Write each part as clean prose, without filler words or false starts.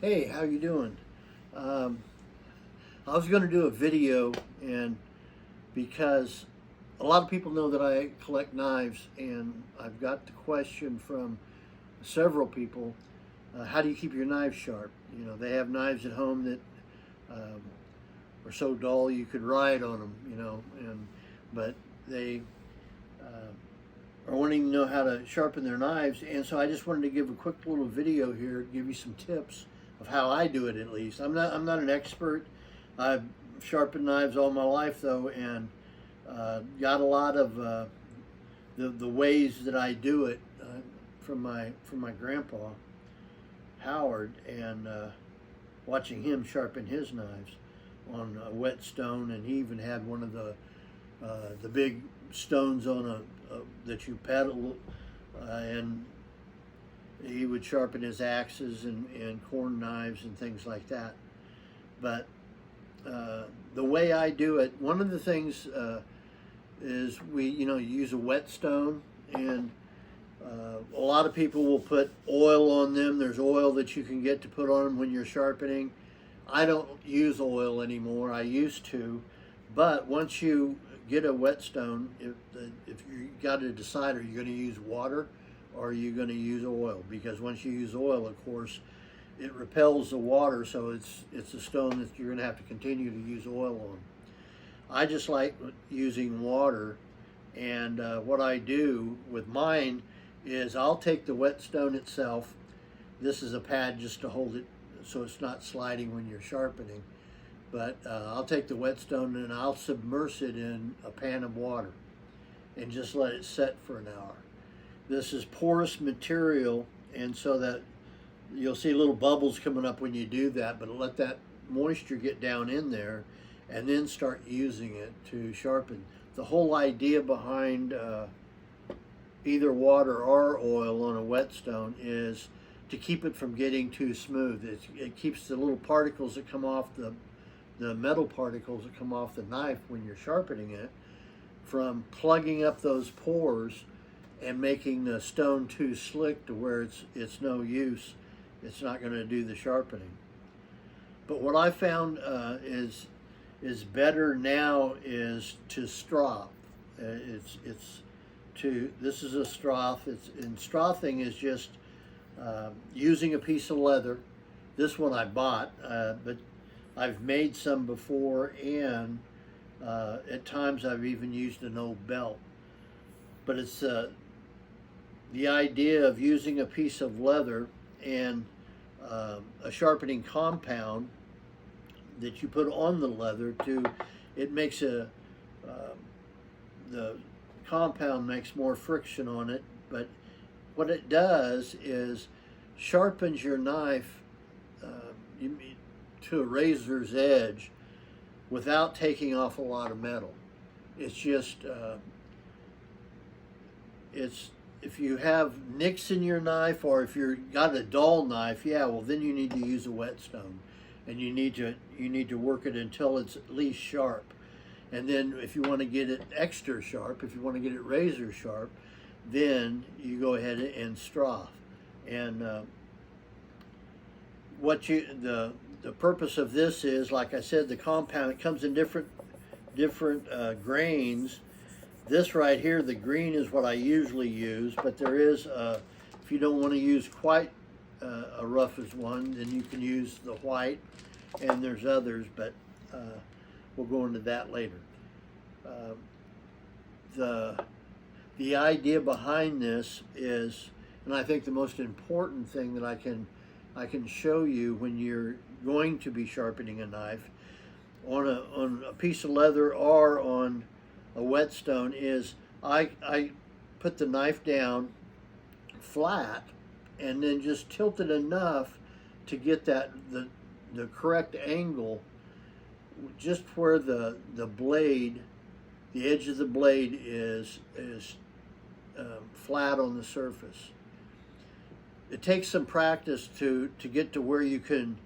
Hey, how you doing? Um, I was going to do a video, and because a lot of people know that I collect knives, and I've got the question from several people, how do you keep your knives sharp? You know, they have knives at home that um, are so dull you could ride on them, but they are wanting to know how to sharpen their knives, and so I just wanted to give a quick little video here, give you some tips of how I do it. At least I'm not an expert. I've sharpened knives all my life though, and got a lot of the ways that I do it from my grandpa Howard, and watching him sharpen his knives on a whetstone, and he even had one of the big stones on a that you pedal, and he would sharpen his axes and corn knives and things like that. But the way I do it, one of the things is you use a whetstone, and a lot of people will put oil on them. There's oil that you can get to put on them when you're sharpening. I don't use oil anymore. I used to, but once you get a whetstone, if you got to decide, are you going to use water or are you going to use oil? Because once you use oil, of course, it repels the water, so it's a stone that you're going to have to continue to use oil on. I just like using water, and what I do with mine is I'll take the whetstone itself. This is a pad just to hold it so it's not sliding when you're sharpening. But I'll take the whetstone and I'll submerge it in a pan of water and just let it set for an hour. This is porous material, and so that you'll see little bubbles coming up when you do that, but let that moisture get down in there and then start using it to sharpen. The whole idea behind either water or oil on a whetstone is to keep it from getting too smooth. It keeps the little particles that come off the metal particles that come off the knife when you're sharpening it from plugging up those pores and making the stone too slick to where it's no use. It's not going to do the sharpening. But what I found is better now is to stroth. This is a stroth. And strothing is just using a piece of leather. This one I bought, but I've made some before, and at times I've even used an old belt. But it's the idea of using a piece of leather and a sharpening compound that you put on the leather it makes the compound makes more friction on it, but what it does is sharpens your knife to a razor's edge without taking off a lot of metal. It's just if you have nicks in your knife, or if you've got a dull knife, yeah, well then you need to use a whetstone, and you need to work it until it's at least sharp. And then if you want to get it extra sharp, if you want to get it razor sharp, then you go ahead and stroth. And the purpose of this is, like I said, the compound, it comes in different grains. This right here, the green, is what I usually use, but there is, if you don't want to use quite a rough as one, then you can use the white, and there's others, but we'll go into that later. The idea behind this is, and I think the most important thing that I can show you when you're going to be sharpening a knife on a piece of leather or on a whetstone, is I put the knife down flat and then just tilt it enough to get the correct angle, just where the blade, the edge of the blade is flat on the surface. It takes some practice to get to where you can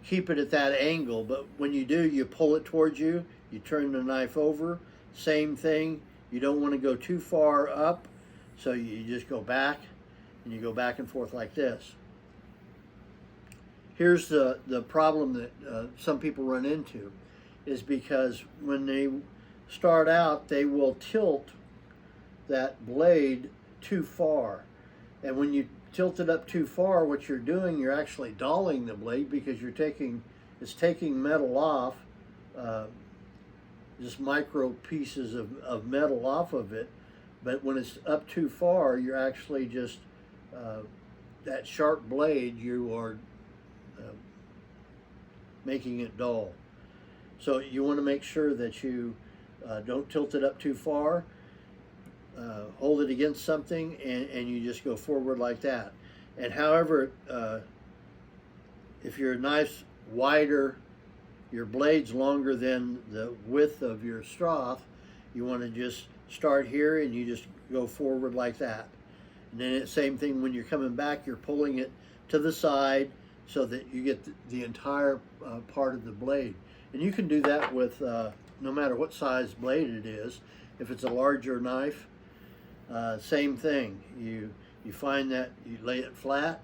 keep it at that angle, but when you do, you pull it towards you, you turn the knife over, same thing. You don't want to go too far up, so you just go back, and you go back and forth like this. here's the problem that some people run into, is because when they start out, they will tilt that blade too far. And when you tilt it up too far, what you're doing, you're actually dulling the blade, because it's taking metal off, just micro pieces of metal off of it. But when it's up too far, you're actually just, that sharp blade, you are making it dull. So you want to make sure that you don't tilt it up too far. Hold it against something, and you just go forward like that. And however, if your knife's wider, your blade's longer than the width of your stroth, you want to just start here and you just go forward like that. And then the same thing when you're coming back, you're pulling it to the side so that you get the entire part of the blade. And you can do that with no matter what size blade it is. If it's a larger knife, same thing. You find that you lay it flat,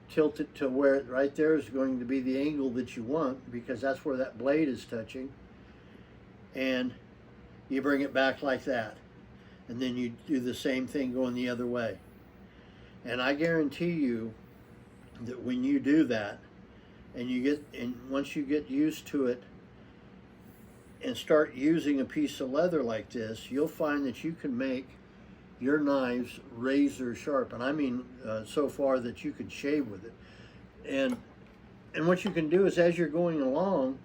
tilt it to where it right there is going to be the angle that you want, because that's where that blade is touching, and you bring it back like that, and then you do the same thing going the other way. And I guarantee you that when you do that, and once you get used to it and start using a piece of leather like this, you'll find that you can make your knives razor sharp. And I mean so far that you could shave with it. And what you can do is, as you're going along,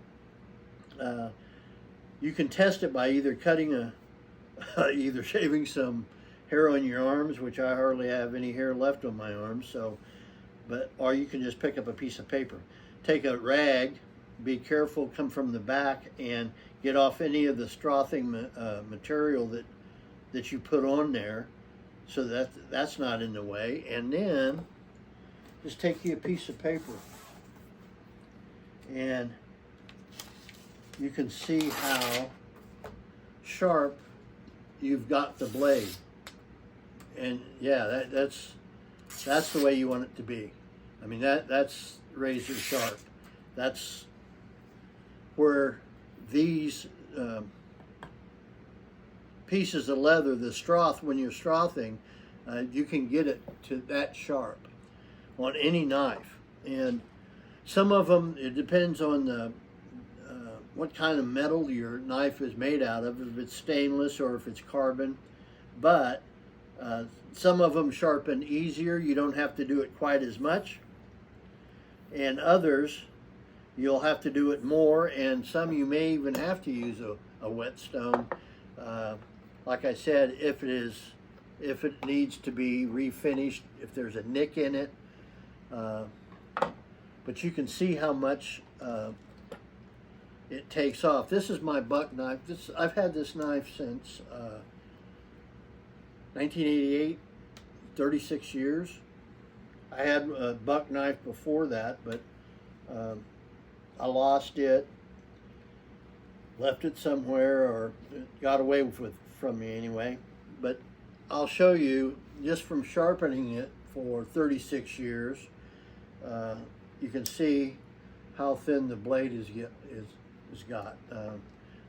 you can test it by either cutting either shaving some hair on your arms, which I hardly have any hair left on my arms, or you can just pick up a piece of paper. Take a rag, be careful, come from the back and get off any of the strothing material that you put on there, so that's not in the way. And then just take you a piece of paper, and you can see how sharp you've got the blade. And yeah, that's the way you want it to be. I mean, that's razor sharp. That's where these pieces of leather, the stroth, when you're strothing, you can get it to that sharp on any knife. And some of them, it depends on the what kind of metal your knife is made out of, if it's stainless or if it's carbon. But some of them sharpen easier. You don't have to do it quite as much. And others, you'll have to do it more. And some you may even have to use a whetstone. Like I said, if it needs to be refinished, if there's a nick in it. But you can see how much it takes off. This is my buck knife. I've had this knife since 1988, 36 years. I had a buck knife before that, but I lost it, left it somewhere, or it got away from me anyway. But I'll show you, just from sharpening it for 36 years, you can see how thin the blade is got.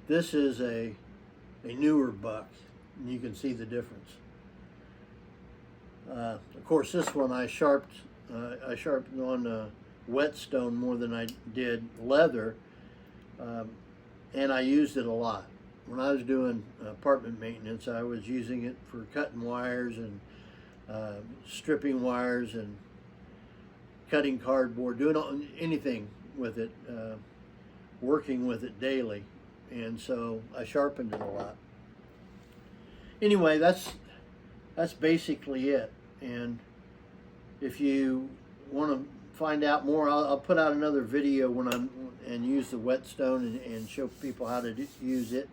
This is a newer buck, and you can see the difference. Of course, this one I sharpened on whetstone more than I did leather, and I used it a lot. When I was doing apartment maintenance, I was using it for cutting wires and stripping wires and cutting cardboard, doing anything with it, working with it daily. And so I sharpened it a lot. Anyway, that's basically it. And if you want to find out more, I'll put out another video and use the whetstone and show people how to use it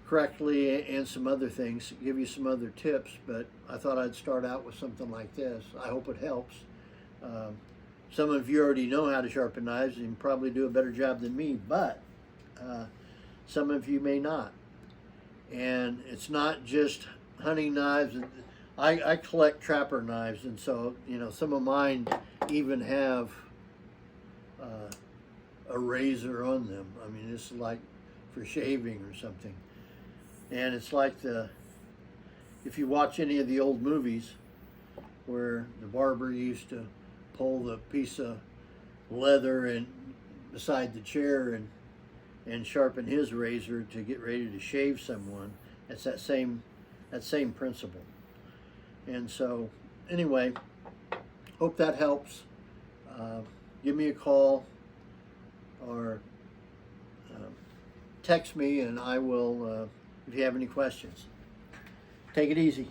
correctly, and some other things, give you some other tips. But I thought I'd start out with something like this. I hope it helps. Some of you already know how to sharpen knives and probably do a better job than me, but some of you may not. And it's not just hunting knives. I collect trapper knives, and so some of mine even have a razor on them. I mean, this is like for shaving or something. And it's like if you watch any of the old movies where the barber used to pull the piece of leather and beside the chair and sharpen his razor to get ready to shave someone. It's that same principle. And so anyway, hope that helps. Give me a call or text me, and I will if you have any questions. Take it easy.